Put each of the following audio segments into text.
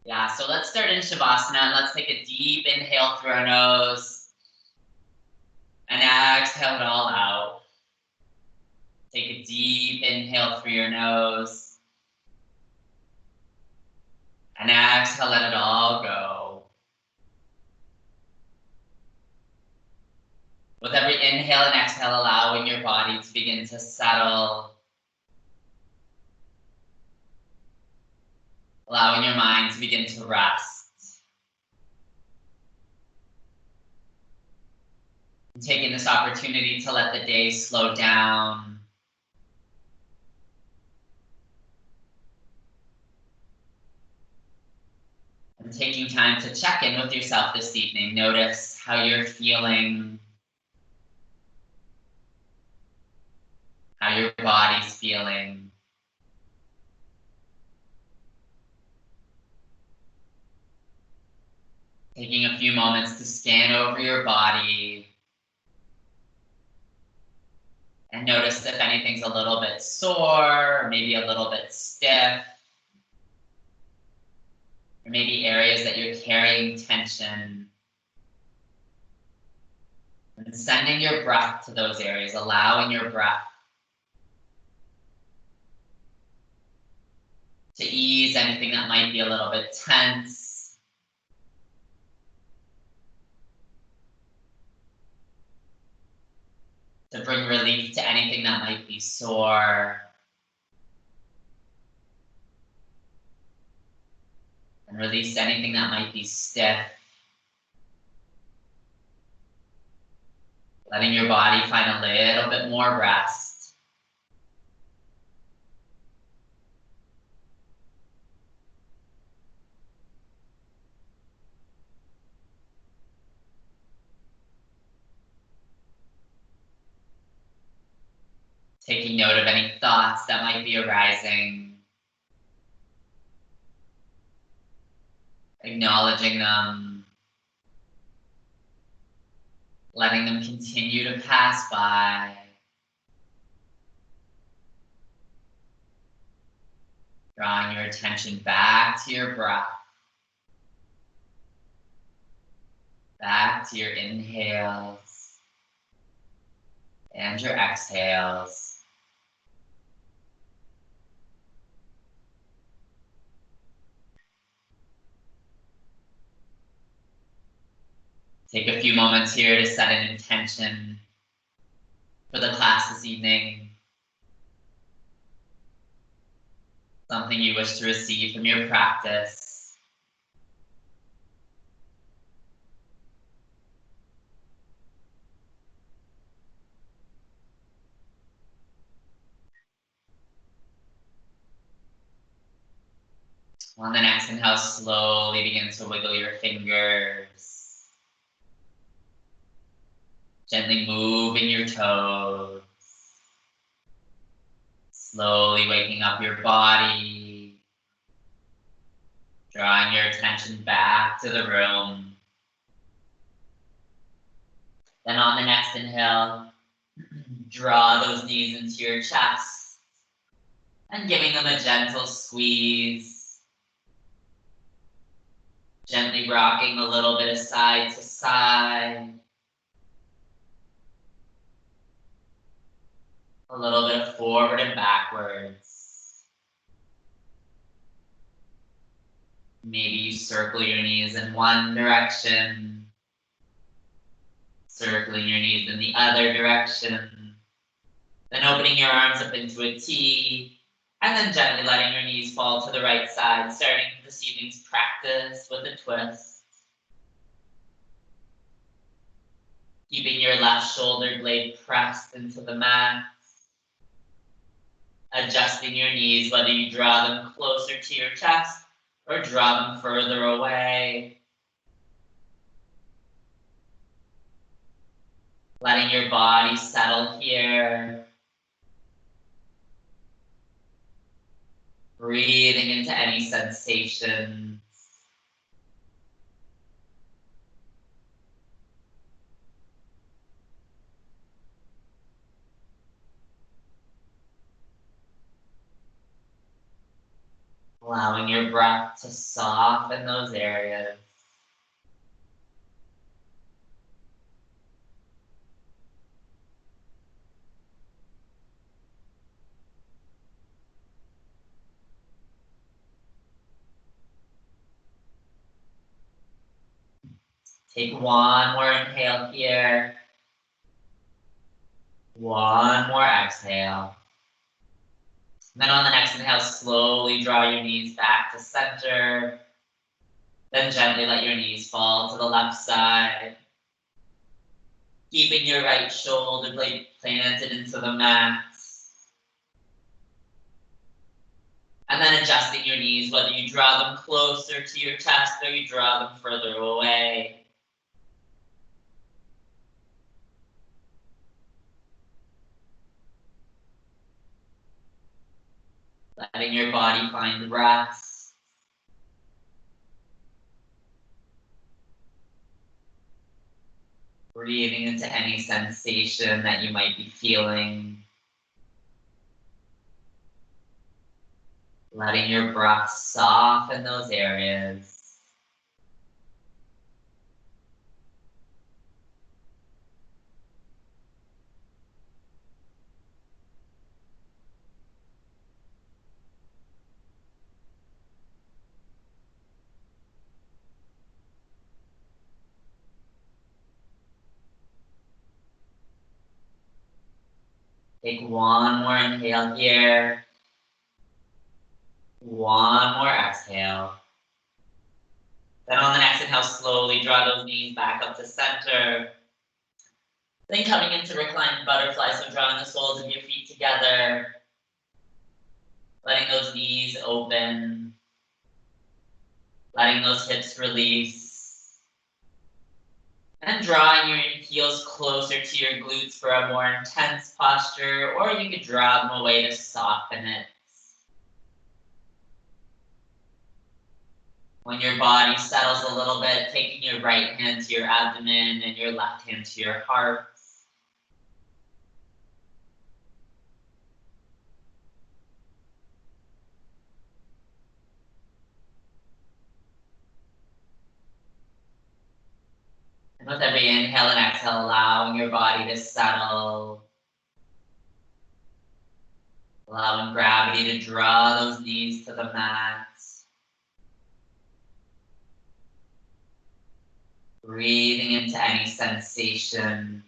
Yeah, so let's start in Shavasana and let's take a deep inhale through our nose and exhale it all out. Take a deep inhale through your nose and exhale, let it all go. With every inhale and exhale, allowing your body to begin to settle. Allowing your mind to begin to rest. And taking this opportunity to let the day slow down. And taking time to check in with yourself this evening. Notice how you're feeling. How your body's feeling. Taking a few moments to scan over your body. And notice if anything's a little bit sore, or maybe a little bit stiff. Or maybe areas that you're carrying tension. And sending your breath to those areas, allowing your breath to ease anything that might be a little bit tense. To bring relief to anything that might be sore. And release anything that might be stiff. Letting your body find a little bit more rest. Taking note of any thoughts that might be arising. Acknowledging them. Letting them continue to pass by. Drawing your attention back to your breath. Back to your inhales and your exhales. Take a few moments here to set an intention for the class this evening. Something you wish to receive from your practice. On the next inhale, slowly begin to wiggle your fingers. Gently moving your toes. Slowly waking up your body. Drawing your attention back to the room. Then on the next inhale, draw those knees into your chest and giving them a gentle squeeze. Gently rocking a little bit of side to side. A little bit of forward and backwards. Maybe you circle your knees in one direction. Circling your knees in the other direction. Then opening your arms up into a T. And then gently letting your knees fall to the right side, starting this evening's practice with a twist. Keeping your left shoulder blade pressed into the mat. Adjusting your knees, whether you draw them closer to your chest or draw them further away. Letting your body settle here. Breathing into any sensations. Allowing your breath to soften those areas. Take one more inhale here. One more exhale. And then on the next inhale, slowly draw your knees back to center. Then gently let your knees fall to the left side. Keeping your right shoulder blade planted into the mat. And then adjusting your knees, whether you draw them closer to your chest or you draw them further away. Letting your body find rest. Breathing into any sensation that you might be feeling. Letting your breath soften those areas. Take one more inhale here. One more exhale. Then on the next inhale, slowly draw those knees back up to center. Then coming into reclined butterfly, so drawing the soles of your feet together. Letting those knees open. Letting those hips release. And drawing your heels closer to your glutes for a more intense posture, or you could draw them away to soften it. When your body settles a little bit, taking your right hand to your abdomen and your left hand to your heart. And with every inhale and exhale, allowing your body to settle. Allowing gravity to draw those knees to the mat. Breathing into any sensation.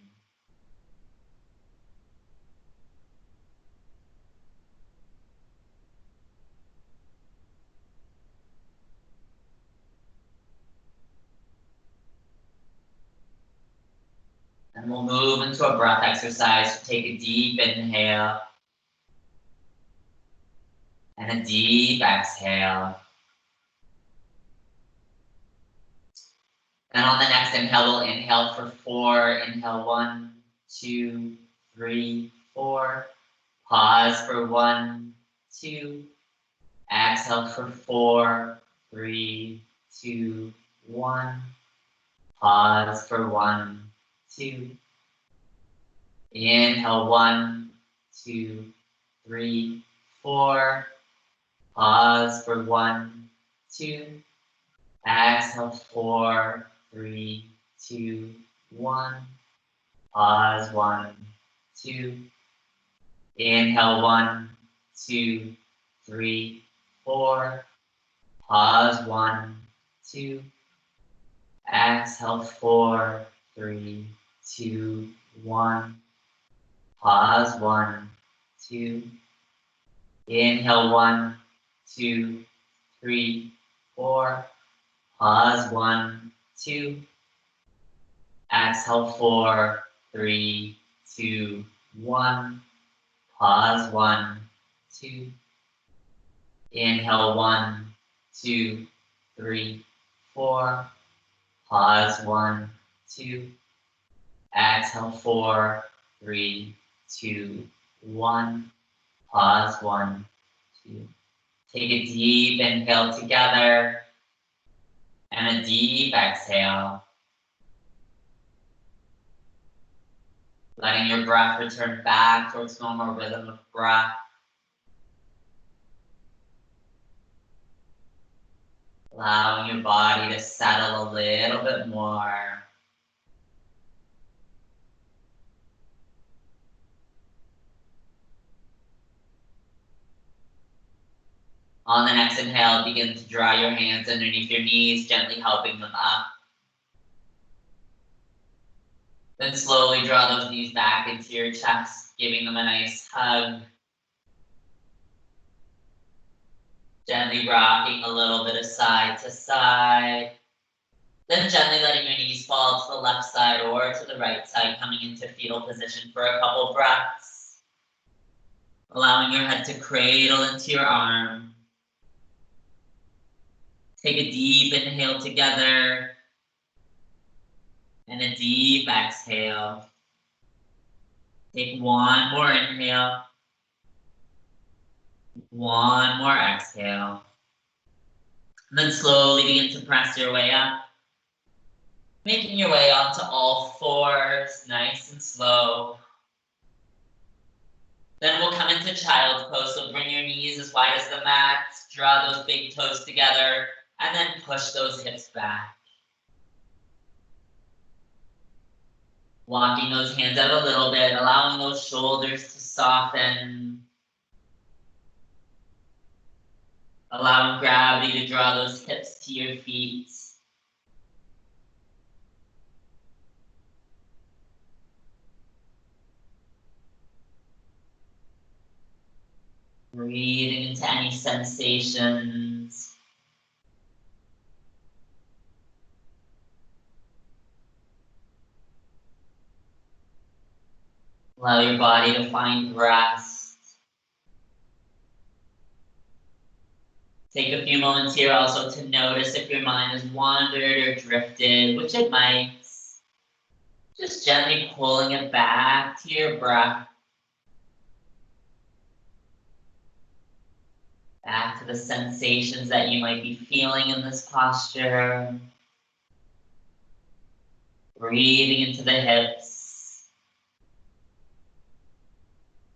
And we'll move into a breath exercise. So take a deep inhale. And a deep exhale. And on the next inhale, we'll inhale for 4. Inhale 1, 2, 3, 4. Pause for 1, 2. Exhale for 4, 3, 2, 1. Pause for 1, 2. Inhale 1, 2, 3, 4. Pause for 1, 2. Exhale 4, 3, 2, 1. Pause 1, 2. Inhale 1, 2, 3, 4. Pause 1, 2. Exhale 4, 3, 2, 1. Pause 1, 2. Inhale 1, 2, 3, 4. Pause 1, 2. Exhale, 4, 3, 2, 1. Pause, 1, 2. Inhale, 1, 2, 3, 4. Pause, 1, 2. Exhale, 4, 3, 2, 1. Pause, 1, 2. Take a deep inhale together and a deep exhale. Letting your breath return back towards normal rhythm of breath. Allowing your body to settle a little bit more. On the next inhale, begin to draw your hands underneath your knees, gently helping them up. Then slowly draw those knees back into your chest, giving them a nice hug. Gently rocking a little bit of side to side. Then gently letting your knees fall to the left side or to the right side, coming into fetal position for a couple breaths. Allowing your head to cradle into your arm. Take a deep inhale together and a deep exhale. Take one more inhale, one more exhale. And then slowly begin to press your way up, making your way onto all fours, nice and slow. Then we'll come into child's pose, so bring your knees as wide as the mat, draw those big toes together, and then push those hips back. Walking those hands out a little bit, allowing those shoulders to soften. Allowing gravity to draw those hips to your feet. Breathing into any sensations. Allow your body to find rest. Take a few moments here also to notice if your mind has wandered or drifted, which it might. Just gently pulling it back to your breath. Back to the sensations that you might be feeling in this posture. Breathing into the hips.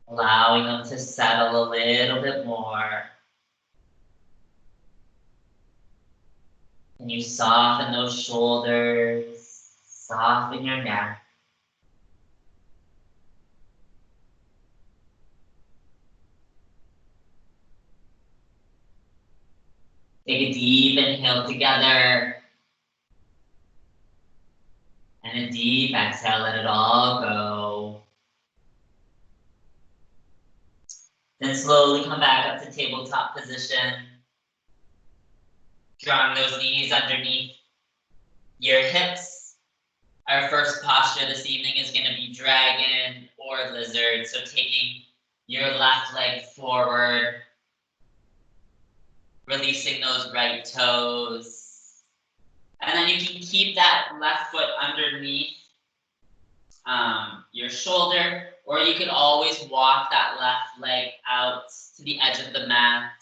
Allowing them to settle a little bit more. And you soften those shoulders, soften your neck. Take a deep inhale together. And a deep exhale, let it all go. Then slowly come back up to tabletop position. Drawing those knees underneath your hips. Our first posture this evening is going to be dragon or lizard. So taking your left leg forward, releasing those right toes. And then you can keep that left foot underneath your shoulder, or you can always walk that left leg out to the edge of the mat.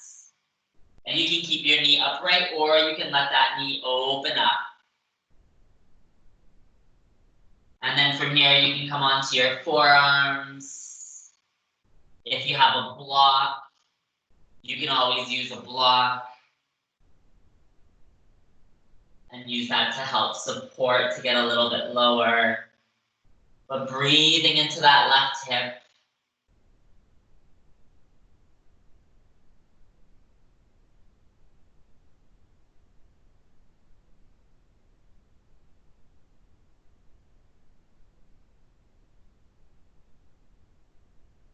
And you can keep your knee upright, or you can let that knee open up. And then from here, you can come onto your forearms. If you have a block, you can always use a block. And use that to help support to get a little bit lower. But breathing into that left hip.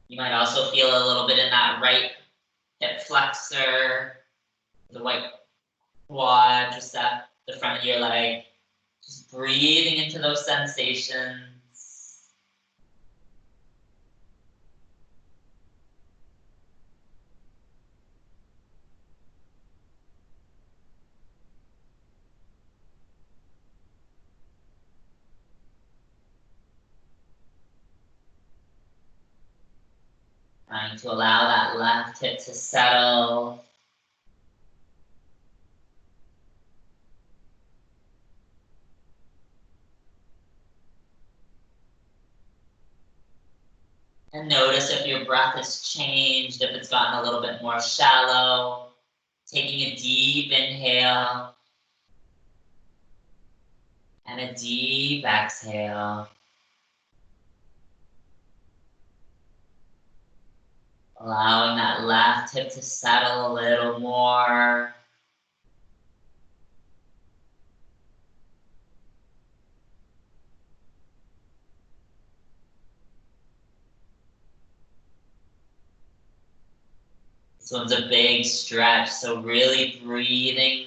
You might also feel a little bit in that right hip flexor, the right quadricep, the front of your leg. Just breathing into those sensations. Trying to allow that left hip to settle. And notice if your breath has changed, if it's gotten a little bit more shallow. Taking a deep inhale. And a deep exhale. Allowing that left hip to settle a little more. This one's a big stretch, so really breathing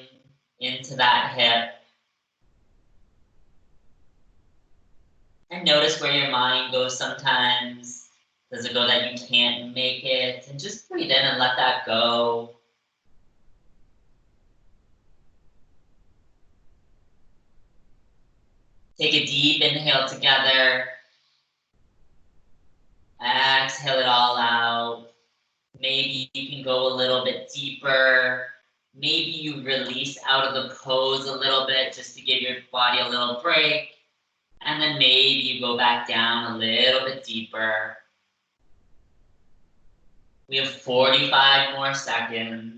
into that hip. And notice where your mind goes sometimes. Does it go that you can't make it? And just breathe in and let that go. Take a deep inhale together. Exhale it all out. Maybe you can go a little bit deeper. Maybe you release out of the pose a little bit just to give your body a little break. And then maybe you go back down a little bit deeper. We have 45 more seconds.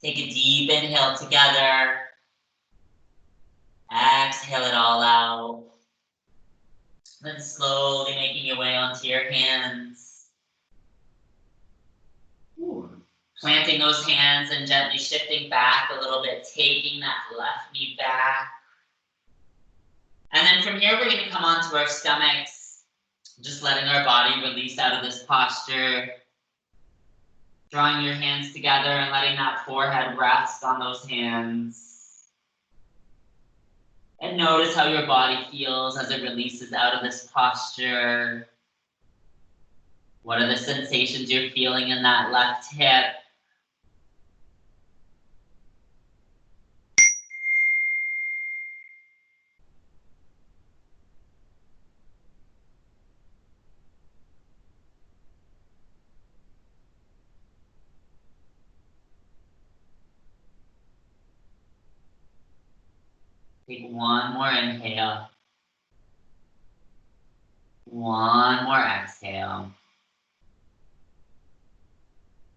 Take a deep inhale together. Exhale it all out. Then slowly making your way onto your hands. Planting those hands and gently shifting back a little bit, taking that left knee back. And then from here, we're going to come onto our stomachs, just letting our body release out of this posture. Drawing your hands together and letting that forehead rest on those hands. And notice how your body feels as it releases out of this posture. What are the sensations you're feeling in that left hip? Take one more inhale. One more exhale.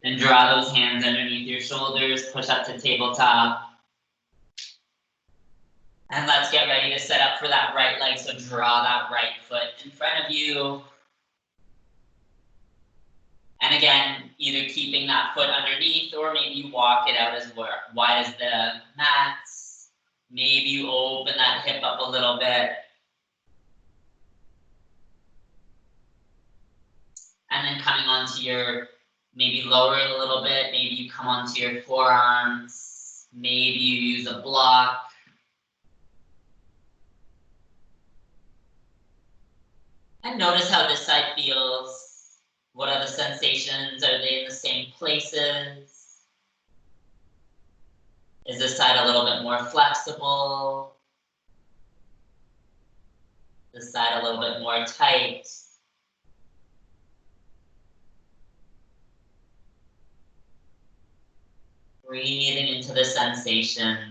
And draw those hands underneath your shoulders, push up to tabletop. And let's get ready to set up for that right leg. So draw that right foot in front of you. And again, either keeping that foot underneath or maybe you walk it out as wide as the mat. Maybe you open that hip up a little bit. And then coming onto your, maybe lowering a little bit. Maybe you come onto your forearms. Maybe you use a block. And notice how this side feels. What are the sensations? Are they in the same places? Is this side a little bit more flexible? This side a little bit more tight? Breathing into the sensations.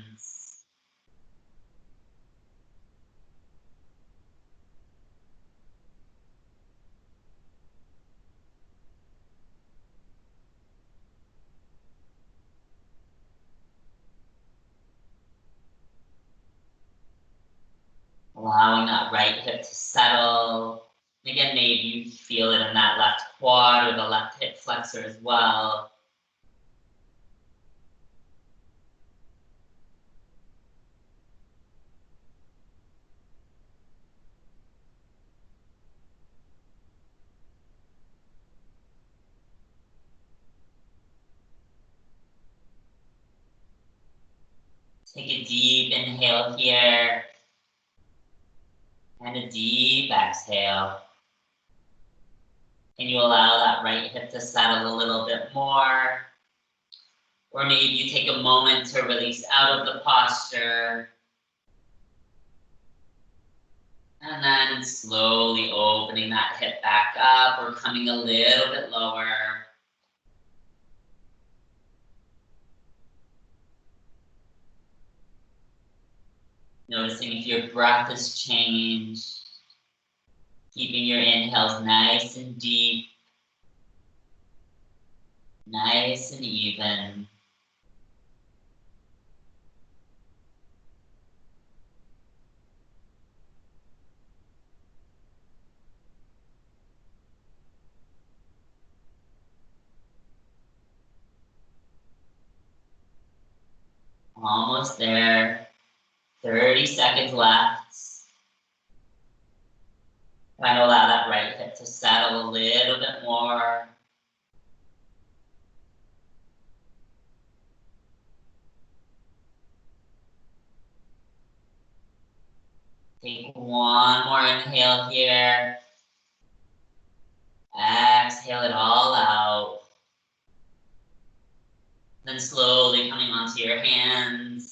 Allowing that right hip to settle. Again, maybe you feel it in that left quad or the left hip flexor as well. Take a deep inhale here. And a deep exhale. Can you allow that right hip to settle a little bit more? Or maybe you take a moment to release out of the posture. And then slowly opening that hip back up or coming a little bit lower. Noticing if your breath has changed. Keeping your inhales nice and deep. Nice and even. Almost there. 30 seconds left. Try to allow that right hip to settle a little bit more. Take one more inhale here. Exhale it all out. Then slowly coming onto your hands.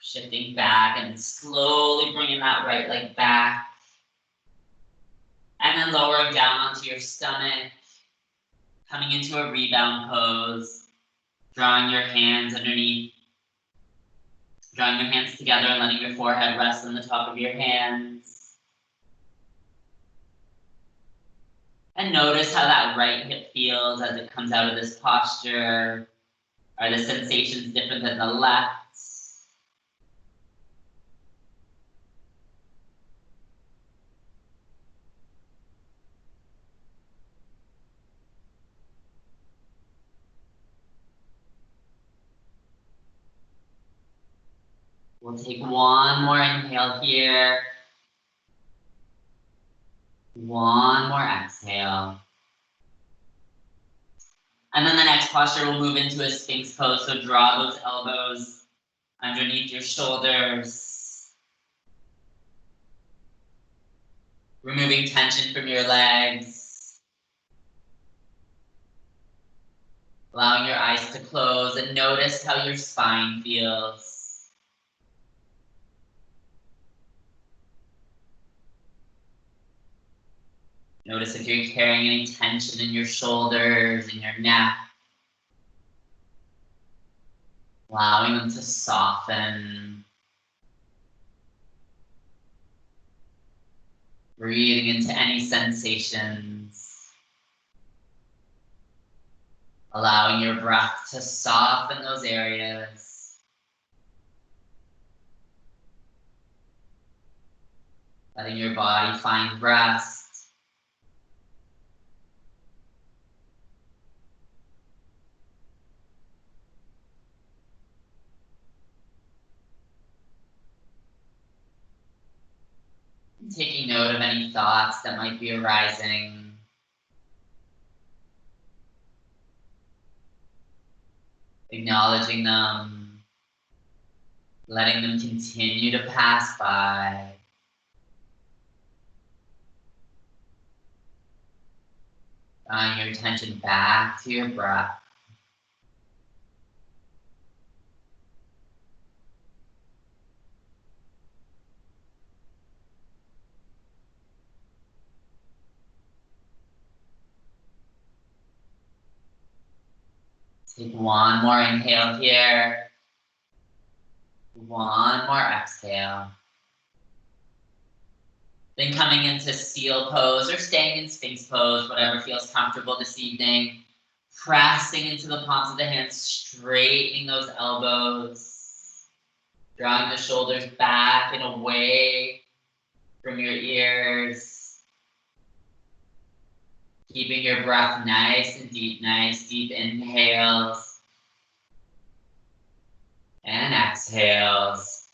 Shifting back and slowly bringing that right leg back. And then lowering down onto your stomach. Coming into a rebound pose. Drawing your hands underneath. Drawing your hands together and letting your forehead rest on the top of your hands. And notice how that right hip feels as it comes out of this posture. Are the sensations different than the left? We'll take one more inhale here. One more exhale. And then the next posture will move into a Sphinx pose. So draw those elbows underneath your shoulders. Removing tension from your legs. Allowing your eyes to close and notice how your spine feels. Notice if you're carrying any tension in your shoulders and your neck. Allowing them to soften. Breathing into any sensations. Allowing your breath to soften those areas. Letting your body find rest. Taking note of any thoughts that might be arising. Acknowledging them. Letting them continue to pass by. Drawing your attention back to your breath. Take one more inhale here. One more exhale. Then coming into seal pose or staying in Sphinx pose, whatever feels comfortable this evening. Pressing into the palms of the hands, straightening those elbows. Drawing the shoulders back and away. from your ears. Keeping your breath nice deep inhales and exhales.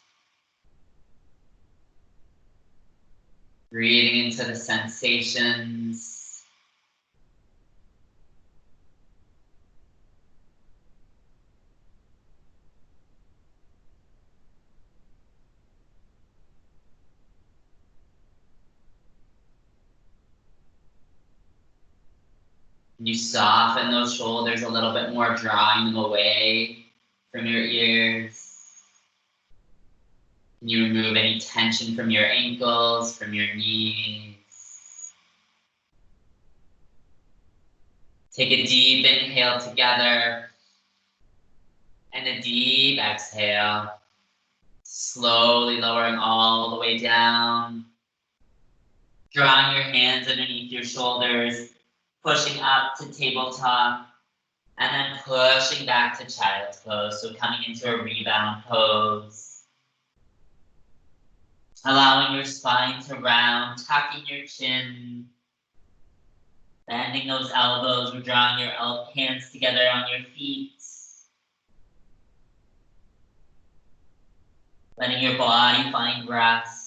Breathing into the sensations. You soften those shoulders a little bit more, drawing them away from your ears. You remove any tension from your ankles, from your knees. Take a deep inhale together and a deep exhale. Slowly lowering all the way down. Drawing your hands underneath your shoulders, pushing up to tabletop, and then pushing back to child's pose. So coming into a rebound pose. Allowing your spine to round, tucking your chin, bending those elbows. We're drawing your hands together on your feet. Letting your body find rest.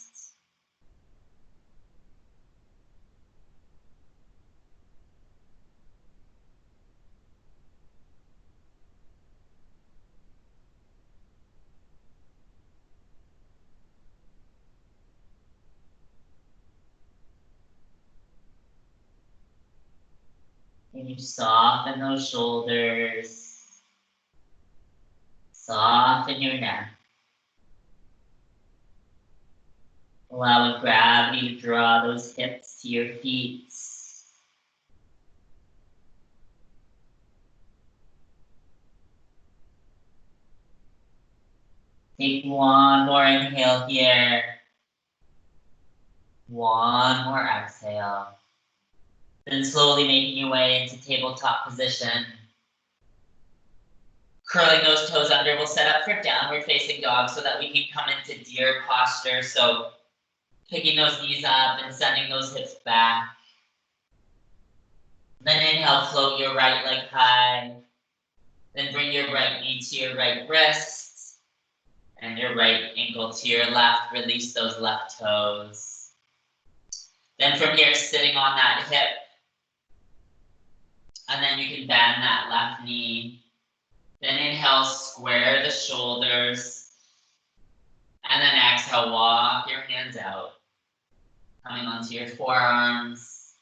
And you soften those shoulders. Soften your neck. Allowing gravity to draw those hips to your feet. Take one more inhale here. One more exhale. Then slowly making your way into tabletop position. Curling those toes under, we'll set up for downward facing dog so that we can come into deer posture. So picking those knees up and sending those hips back. Then inhale, float your right leg high. Then bring your right knee to your right wrist and your right ankle to your left. Release those left toes. Then from here, sitting on that hip. And then you can bend that left knee. Then inhale, square the shoulders. And then exhale, walk your hands out. Coming onto your forearms.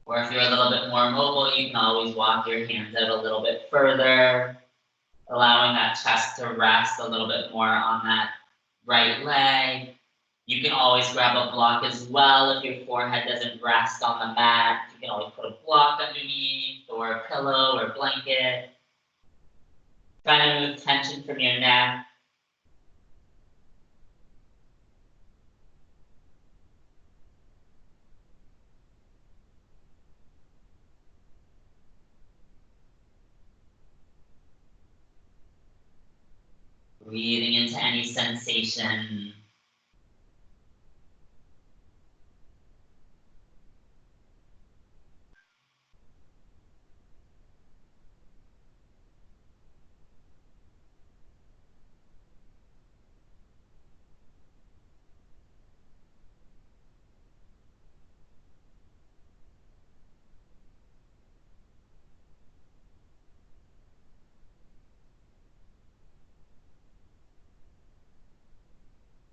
Or if you're a little bit more mobile, you can always walk your hands out a little bit further, allowing that chest to rest a little bit more on that right leg. You can always grab a block as well if your forehead doesn't rest on the mat. You can always put a block underneath or a pillow or blanket. Trying to remove tension from your neck. Breathing into any sensation.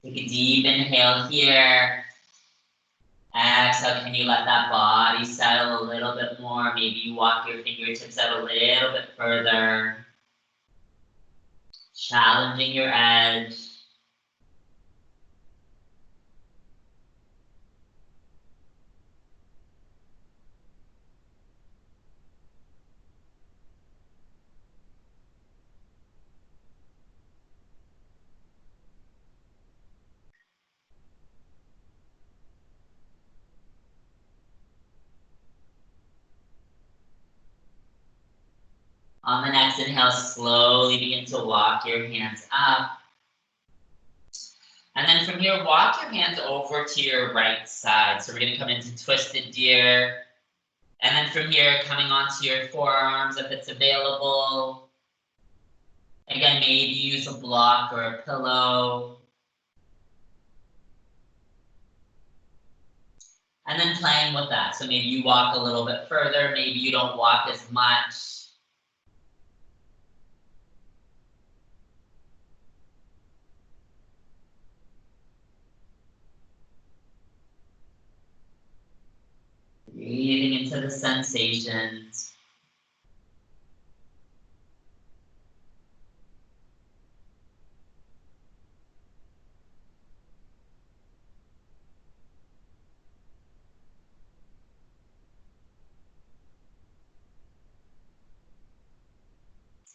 Take a deep inhale here. Exhale, can you let that body settle a little bit more? Maybe you walk your fingertips out a little bit further. Challenging your edge. On the next inhale, slowly begin to walk your hands up. And then from here, walk your hands over to your right side. So we're going to come into twisted deer. And then from here, coming onto your forearms if it's available. Again, maybe use a block or a pillow. And then playing with that. So maybe you walk a little bit further. Maybe you don't walk as much. Breathing into the sensations.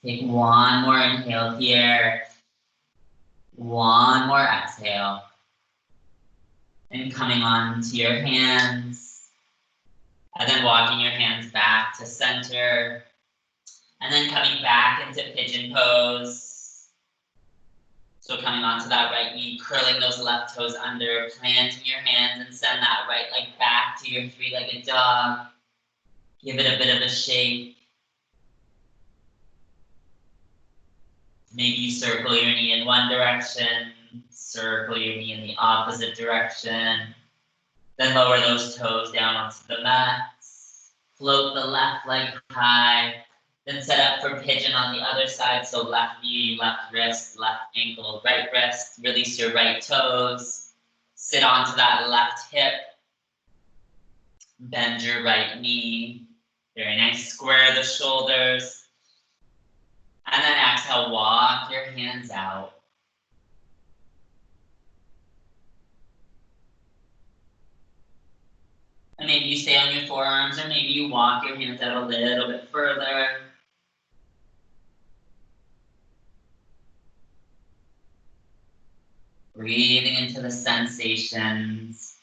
Take one more inhale here. One more exhale. And coming on to your hands. And then walking your hands back to center. And then coming back into pigeon pose. So coming onto that right knee, curling those left toes under, planting your hands and send that right leg back to your three-legged dog. Give it a bit of a shake. Maybe you circle your knee in one direction, circle your knee in the opposite direction. Then lower those toes down onto the mat. Float the left leg high. Then set up for pigeon on the other side. So left knee, left wrist, left ankle, right wrist. Release your right toes. Sit onto that left hip. Bend your right knee. Very nice. Square the shoulders. And then exhale, walk your hands out. And maybe you stay on your forearms, or maybe you walk your hands out a little bit further. Breathing into the sensations.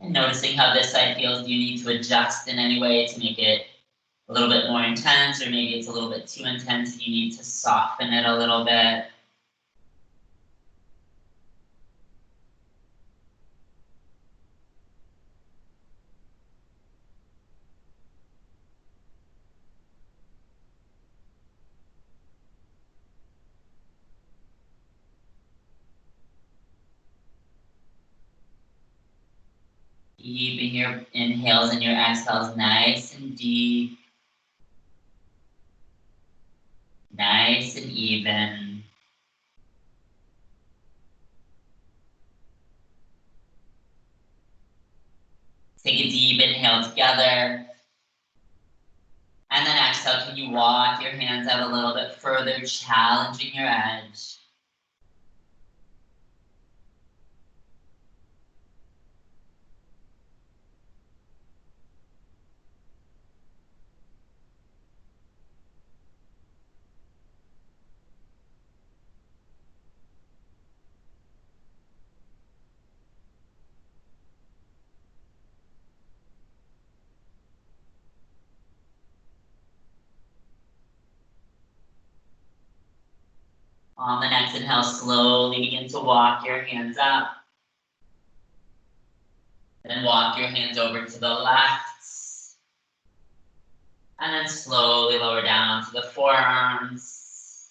And noticing how this side feels. Do you need to adjust in any way to make it a little bit more intense, or maybe it's a little bit too intense and you need to soften it a little bit? Keeping your inhales and your exhales nice and deep. Nice and even. Take a deep inhale together. And then exhale, can you walk your hands out a little bit further, challenging your edge. On the next inhale, slowly begin to walk your hands up. Then walk your hands over to the left. And then slowly lower down onto the forearms.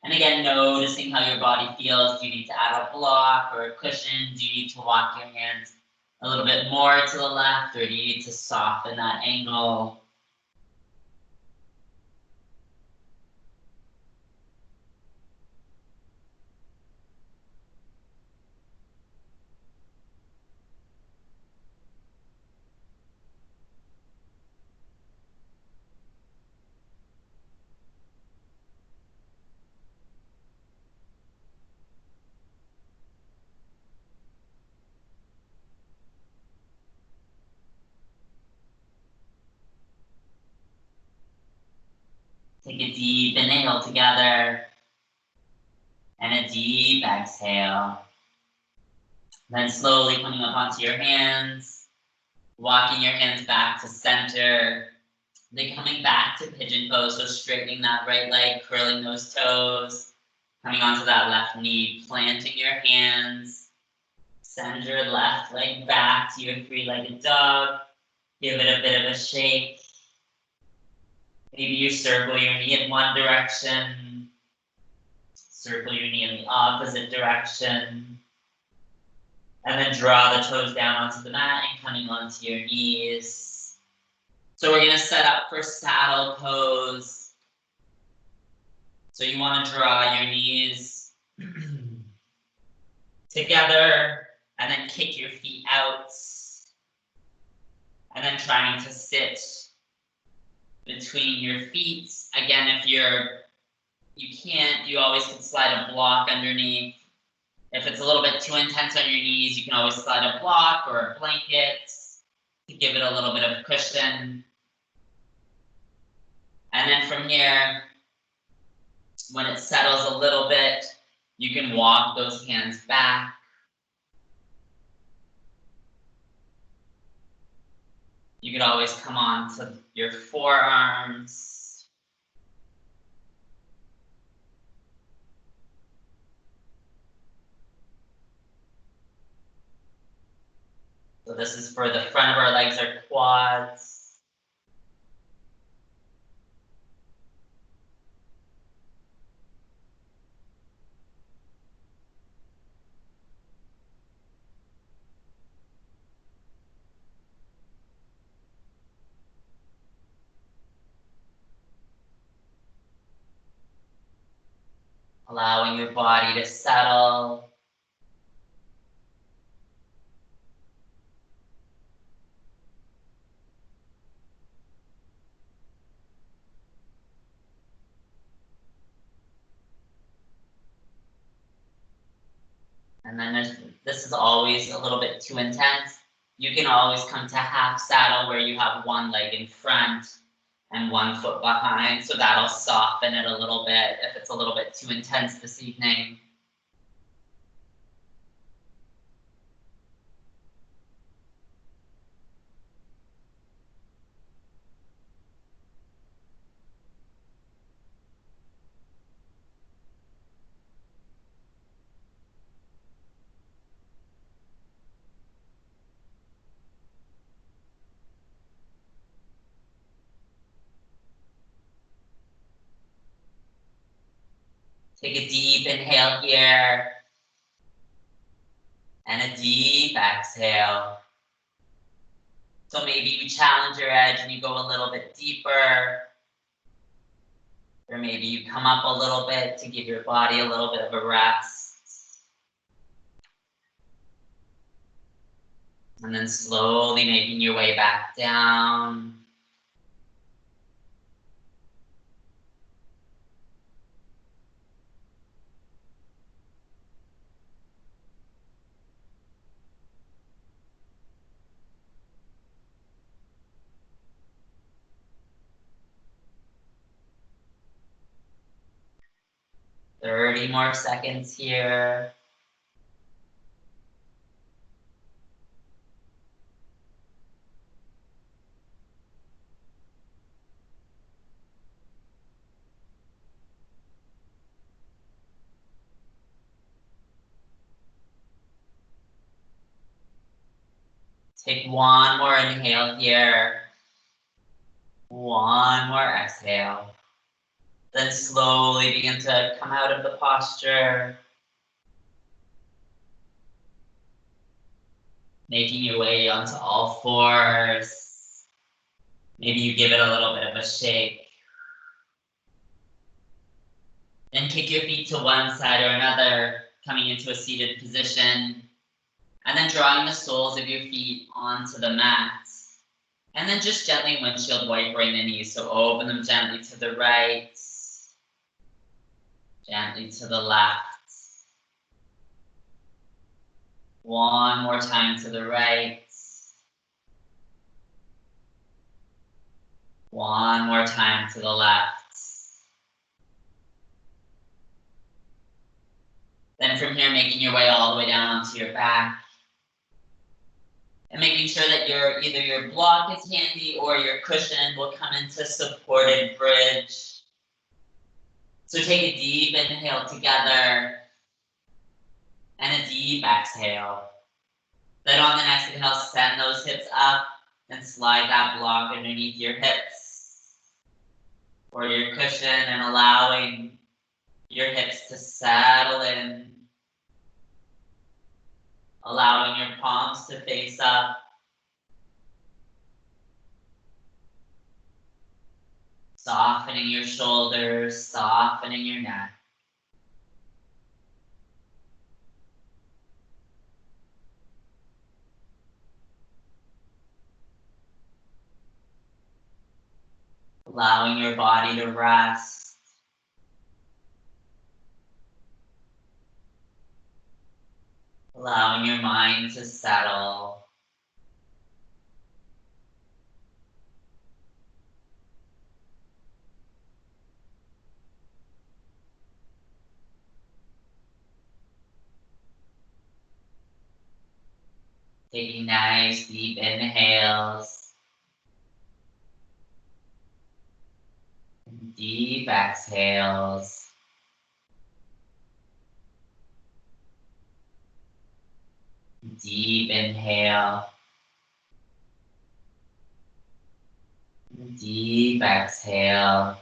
And again, noticing how your body feels. Do you need to add a block or a cushion? Do you need to walk your hands a little bit more to the left, or do you need to soften that angle? Take a deep inhale together and a deep exhale. Then slowly coming up onto your hands, walking your hands back to center. Then coming back to pigeon pose, so straightening that right leg, curling those toes, coming onto that left knee, planting your hands, send your left leg back to your three-legged dog, give it a bit of a shake. Maybe you circle your knee in one direction, circle your knee in the opposite direction, and then draw the toes down onto the mat and coming onto your knees. So we're gonna set up for saddle pose. So you wanna draw your knees together and then kick your feet out. And then trying to sit between your feet. Again, if you can't, you always can slide a block underneath. If it's a little bit too intense on your knees, you can always slide a block or a blanket to give it a little bit of cushion. And then from here, when it settles a little bit, you can walk those hands back. You could always come on to your forearms. So this is for the front of our legs, our quads. Allowing your body to settle. And then this is always a little bit too intense. You can always come to half saddle where you have one leg in front and one foot behind. So that'll soften it a little bit if it's a little bit too intense this evening. Take a deep inhale here and a deep exhale. So maybe you challenge your edge and you go a little bit deeper. Or maybe you come up a little bit to give your body a little bit of a rest. And then slowly making your way back down. Thirty more seconds here. Take one more inhale here. One more exhale. Then slowly begin to come out of the posture. Making your way onto all fours. Maybe you give it a little bit of a shake. Then kick your feet to one side or another, coming into a seated position. And then drawing the soles of your feet onto the mat. And then just gently windshield wipering the knees. So open them gently to the right, gently to the left. One more time to the right. One more time to the left. Then from here, making your way all the way down onto your back. And making sure that either your block is handy or your cushion will come into supported bridge. So take a deep inhale together and a deep exhale. Then on the next inhale, send those hips up and slide that block underneath your hips or your cushion and allowing your hips to settle in. Allowing your palms to face up. Softening your shoulders, softening your neck. Allowing your body to rest. Allowing your mind to settle. Taking nice deep inhales. Deep exhales. Deep inhale. Deep exhale.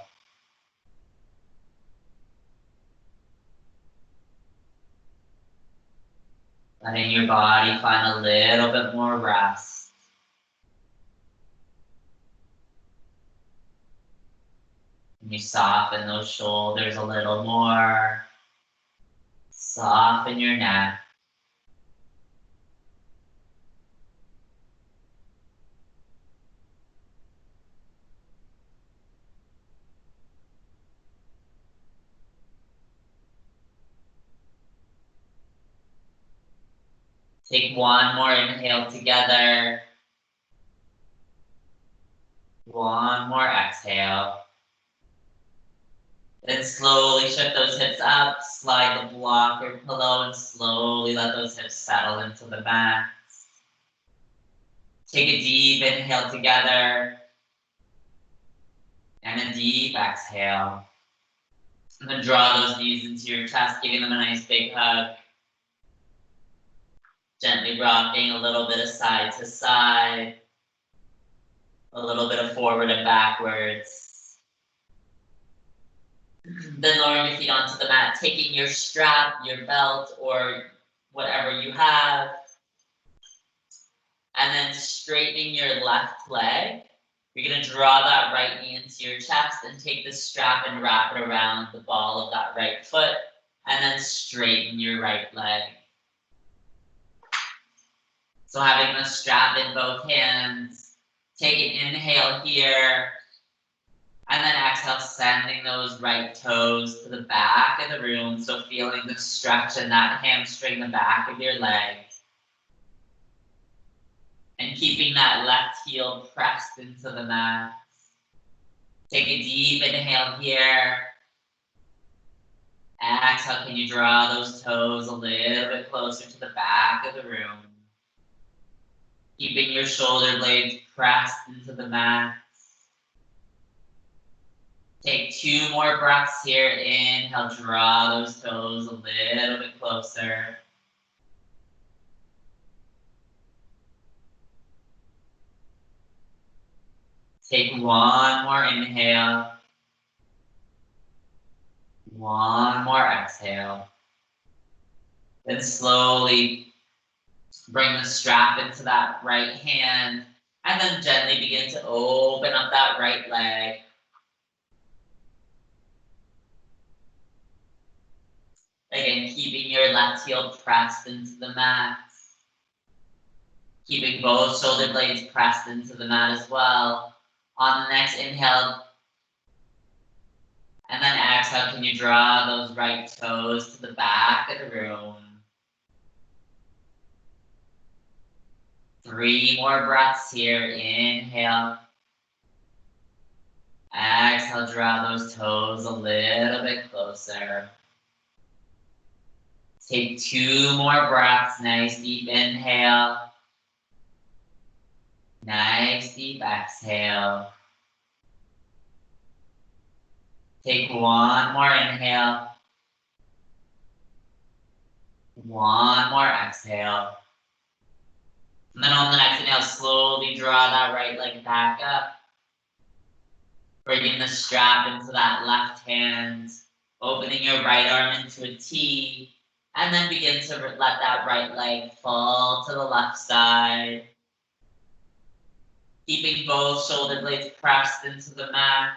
Letting your body find a little bit more rest. And you soften those shoulders a little more. Soften your neck. Take one more inhale together. One more exhale. Then slowly shift those hips up, slide the block or pillow, and slowly let those hips settle into the mat. Take a deep inhale together. And a deep exhale. And then draw those knees into your chest, giving them a nice big hug. Gently rocking a little bit of side to side. A little bit of forward and backwards. Then lowering your feet onto the mat, taking your strap, your belt, or whatever you have. And then straightening your left leg. You're going to draw that right knee into your chest and take the strap and wrap it around the ball of that right foot. And then straighten your right leg. So having the strap in both hands, take an inhale here. And then exhale, sending those right toes to the back of the room. So feeling the stretch in that hamstring, the back of your leg. And keeping that left heel pressed into the mat. Take a deep inhale here. Exhale, can you draw those toes a little bit closer to the back of the room? Keeping your shoulder blades pressed into the mat. Take two more breaths here. Inhale, draw those toes a little bit closer. Take one more inhale. One more exhale. Then slowly bring the strap into that right hand. And then gently begin to open up that right leg. Again, keeping your left heel pressed into the mat. Keeping both shoulder blades pressed into the mat as well. On the next inhale, and then exhale, can you draw those right toes to the back of the room? 3 more breaths here. Inhale. Exhale, draw those toes a little bit closer. Take 2 more breaths. Nice deep inhale. Nice deep exhale. Take one more inhale. One more exhale. And then on the next inhale, slowly draw that right leg back up. Bringing the strap into that left hand. Opening your right arm into a T. And then begin to let that right leg fall to the left side. Keeping both shoulder blades pressed into the mat.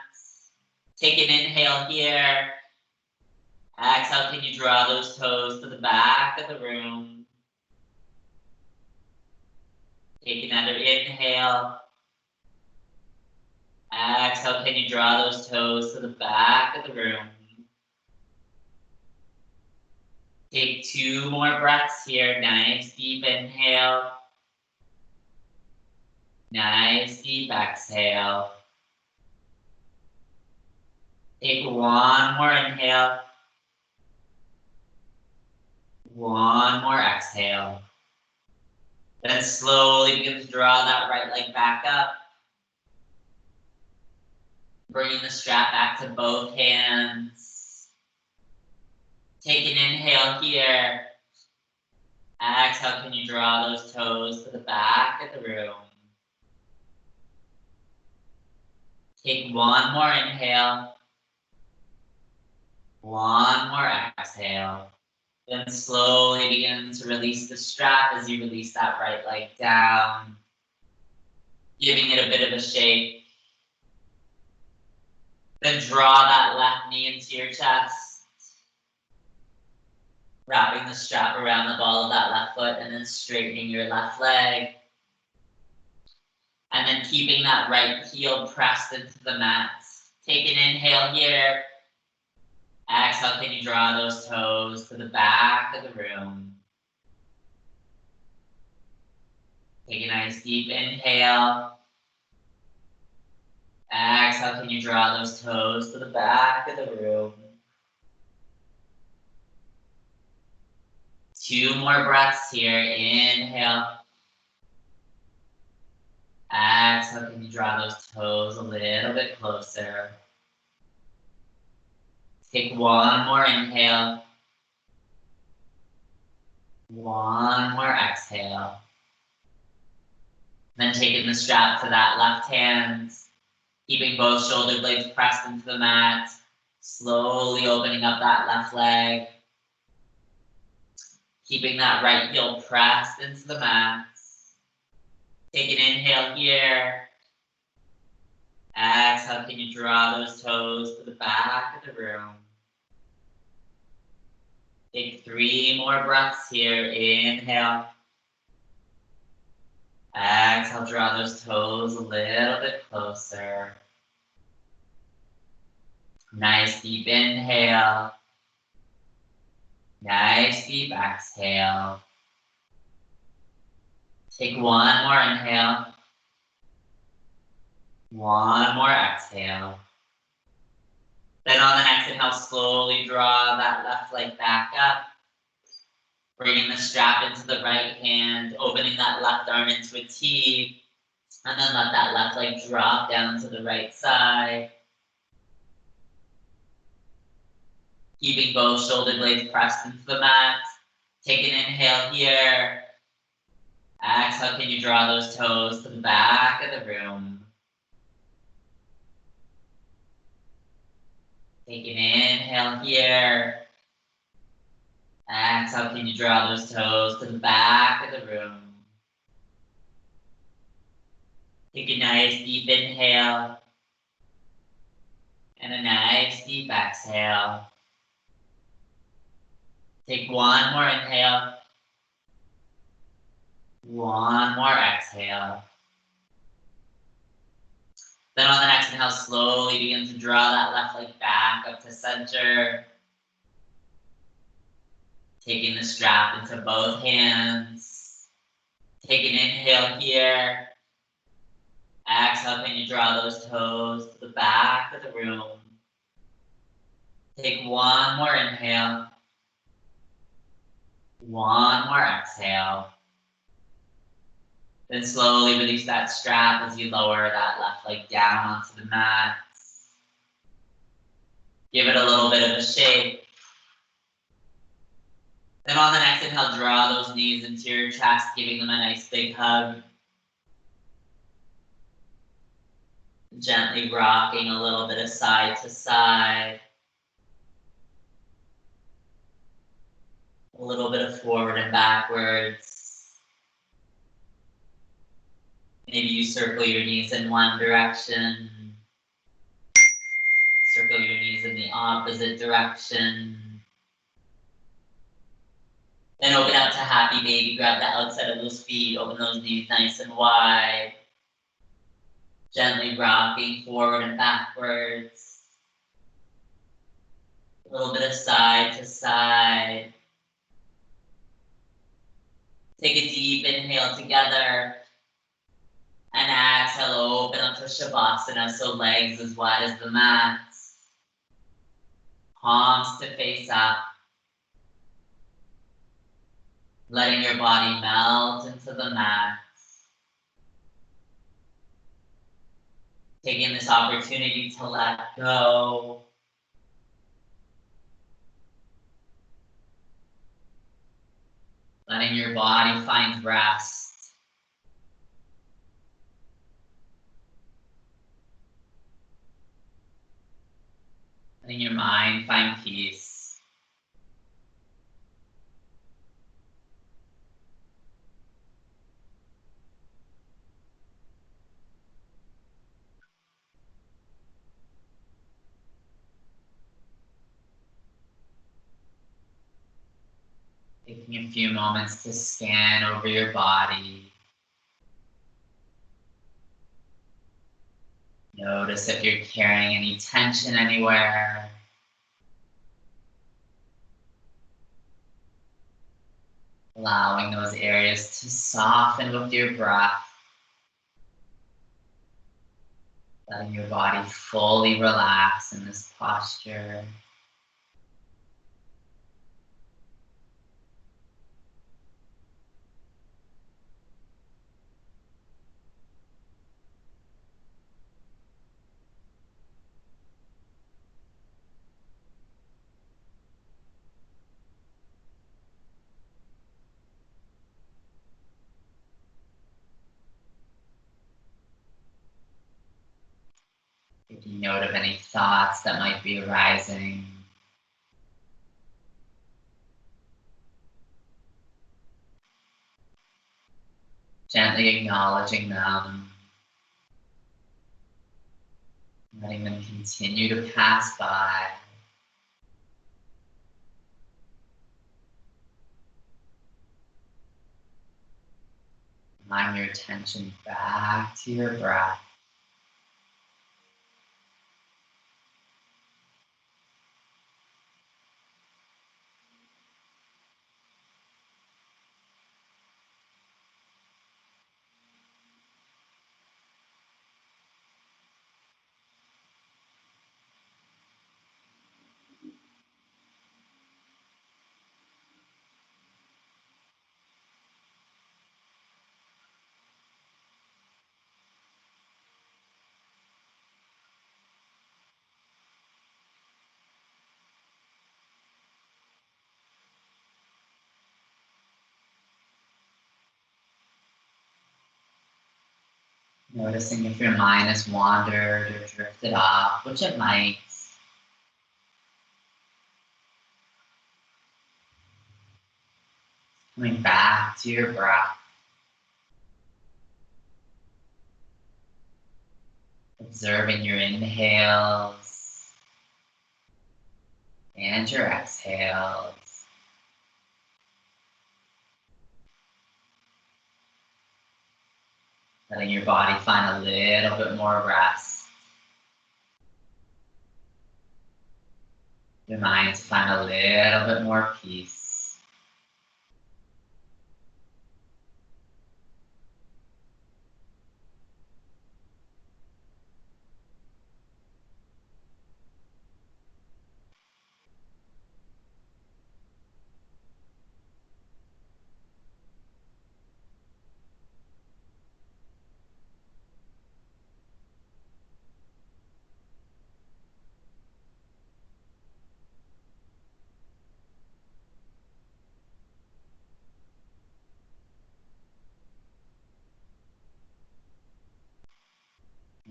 Take an inhale here. Exhale, can you draw those toes to the back of the room? Take another inhale. Exhale, can you draw those toes to the back of the room? Take 2 more breaths here. Nice deep inhale. Nice deep exhale. Take 1 more inhale. 1 more exhale. Then slowly begin to draw that right leg back up. Bringing the strap back to both hands. Take an inhale here. Exhale, can you draw those toes to the back of the room? Take 1 more inhale. 1 more exhale. Then slowly begin to release the strap as you release that right leg down. Giving it a bit of a shake. Then draw that left knee into your chest. Wrapping the strap around the ball of that left foot and then straightening your left leg. And then keeping that right heel pressed into the mat. Take an inhale here. Exhale, can you draw those toes to the back of the room? Take a nice deep inhale. Exhale, can you draw those toes to the back of the room? 2 more breaths here. Inhale. Exhale, can you draw those toes a little bit closer? Take 1 more inhale. 1 more exhale. Then taking the strap to that left hand. Keeping both shoulder blades pressed into the mat. Slowly opening up that left leg. Keeping that right heel pressed into the mat. Take an inhale here. Exhale, can you draw those toes to the back of the room? Take 3 more breaths here. Inhale. Exhale, draw those toes a little bit closer. Nice deep inhale. Nice deep exhale. Take 1 more inhale. 1 more exhale. Then on the next inhale, slowly draw that left leg back up. Bringing the strap into the right hand, opening that left arm into a T, and then let that left leg drop down to the right side. Keeping both shoulder blades pressed into the mat. Take an inhale here. Exhale, can you draw those toes to the back of the room? Take an inhale here. Exhale, can you draw those toes to the back of the room? Take a nice deep inhale. And a nice deep exhale. Take 1 more inhale. 1 more exhale. Then on the next inhale, slowly begin to draw that left leg back up to center. Taking the strap into both hands. Take an inhale here. Exhale, can you draw those toes to the back of the room? Take 1 more inhale. 1 more exhale. Then slowly release that strap as you lower that left leg down onto the mat. Give it a little bit of a shake. Then on the next inhale, draw those knees into your chest, giving them a nice big hug. Gently rocking a little bit of side to side. A little bit of forward and backwards. Maybe you circle your knees in one direction. Circle your knees in the opposite direction. Then open out to happy baby. Grab the outside of those feet. Open those knees nice and wide. Gently rocking forward and backwards. A little bit of side to side. Take a deep inhale together. And exhale, open up to Shavasana, so legs as wide as the mat. Palms to face up. Letting your body melt into the mat. Taking this opportunity to let go. Letting your body find rest. Letting your mind find peace. Taking a few moments to scan over your body. Notice if you're carrying any tension anywhere. Allowing those areas to soften with your breath. Letting your body fully relax in this posture. Taking note of any thoughts that might be arising. Gently acknowledging them. Letting them continue to pass by. Bring your attention back to your breath. Noticing if your mind has wandered or drifted off, which it might. Coming back to your breath. Observing your inhales and your exhales. Letting your body find a little bit more rest. Your mind to find a little bit more peace.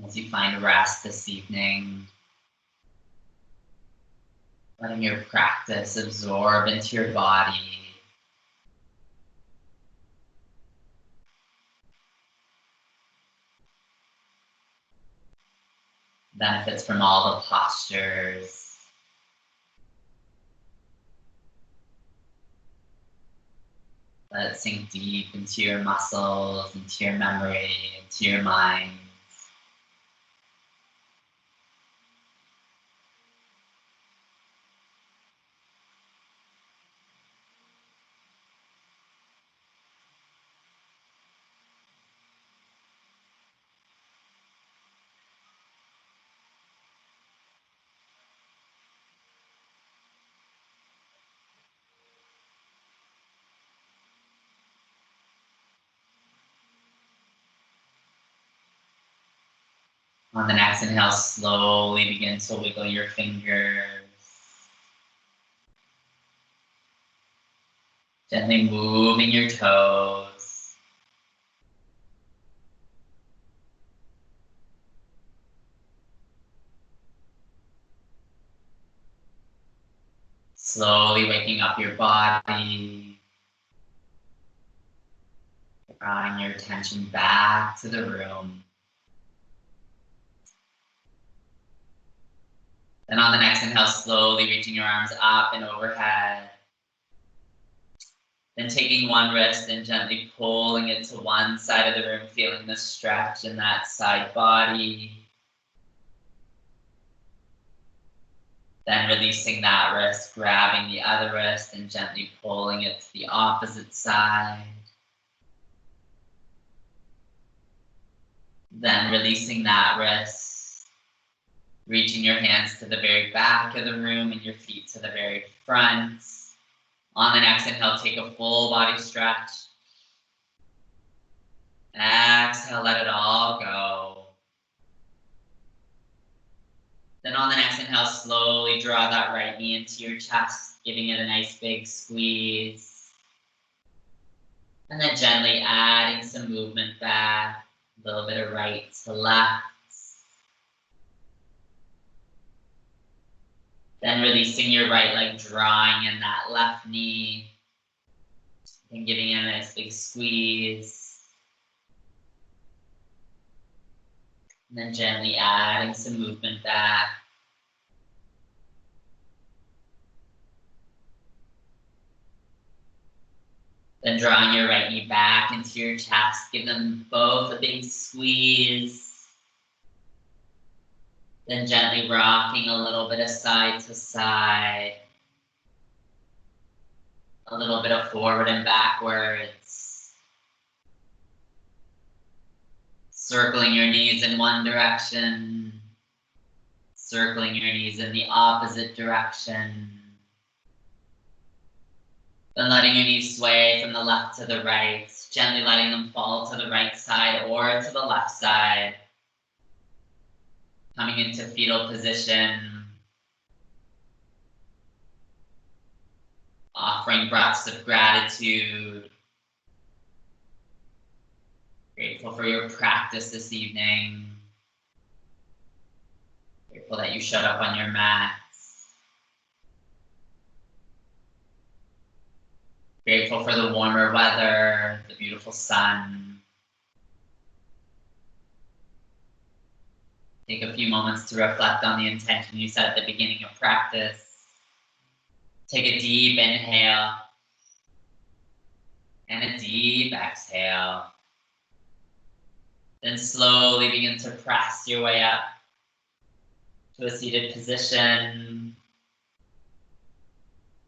as you find rest this evening. Letting your practice absorb into your body. Benefits from all the postures. Let it sink deep into your muscles, into your memory, into your mind. On the next inhale, slowly begin to wiggle your fingers. Gently moving your toes. Slowly waking up your body. Drawing your attention back to the room. Then on the next inhale, slowly reaching your arms up and overhead. Then taking one wrist and gently pulling it to one side of the room, feeling the stretch in that side body. Then releasing that wrist, grabbing the other wrist and gently pulling it to the opposite side. Then releasing that wrist, reaching your hands to the very back of the room and your feet to the very front. On the next inhale, take a full body stretch. Exhale, let it all go. Then on the next inhale, slowly draw that right knee into your chest, giving it a nice big squeeze. And then gently adding some movement back, a little bit of right to left. Then releasing your right leg, drawing in that left knee, and giving it a nice big squeeze. And then gently adding some movement back. Then drawing your right knee back into your chest, give them both a big squeeze. Then gently rocking a little bit of side to side. A little bit of forward and backwards. Circling your knees in one direction. Circling your knees in the opposite direction. Then letting your knees sway from the left to the right. Gently letting them fall to the right side or to the left side. Coming into fetal position. Offering breaths of gratitude. Grateful for your practice this evening. Grateful that you showed up on your mats. Grateful for the warmer weather, the beautiful sun. Take a few moments to reflect on the intention you set at the beginning of practice. Take a deep inhale and a deep exhale. Then slowly begin to press your way up to a seated position.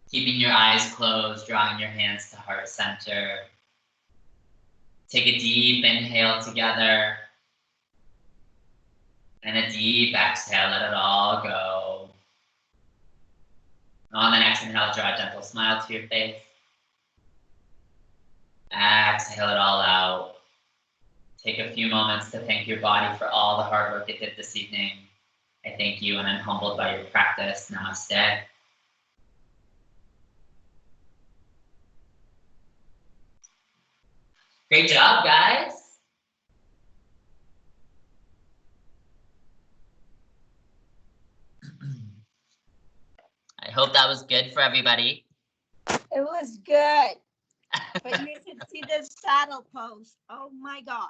Keeping your eyes closed, drawing your hands to heart center. Take a deep inhale together. And a deep exhale, let it all go. On the next inhale, draw a gentle smile to your face. Exhale it all out. Take a few moments to thank your body for all the hard work it did this evening. I thank you and I'm humbled by your practice. Namaste. Great job, guys. hope that was good for everybody. It was good. But you should see this saddle pose. Oh my God.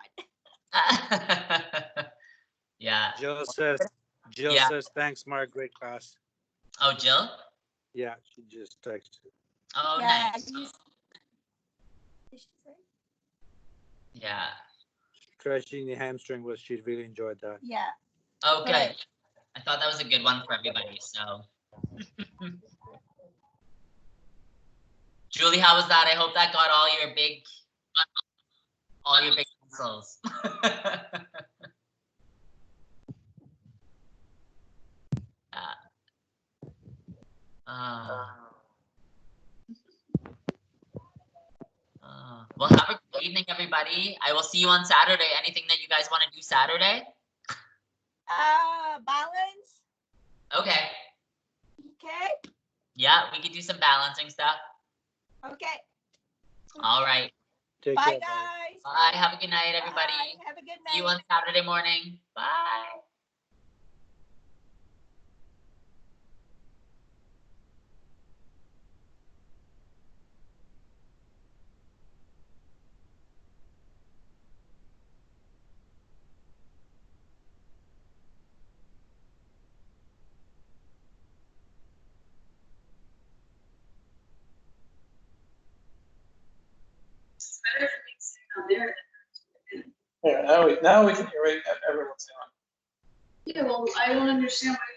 Yeah. Jill says, thanks, Mark. Great class. Oh, Jill? Yeah, she just texted. Oh, Yeah, nice. Yeah. Stretching the hamstring was, she really enjoyed that. Yeah. Okay. I thought that was a good one for everybody, so. Julie, how was that? I hope that got all your big muscles. Well, have a good evening, everybody. I will see you on Saturday. Anything that you guys want to do Saturday? Balance. Okay. Okay. Yeah, we could do some balancing stuff. Okay. All right. Take Bye, care, guys. Bye. Have a good night, everybody. Bye. Have a good night. See you on Saturday morning. Bye. Yeah, now we can hear everyone saying. Yeah, well, I don't understand why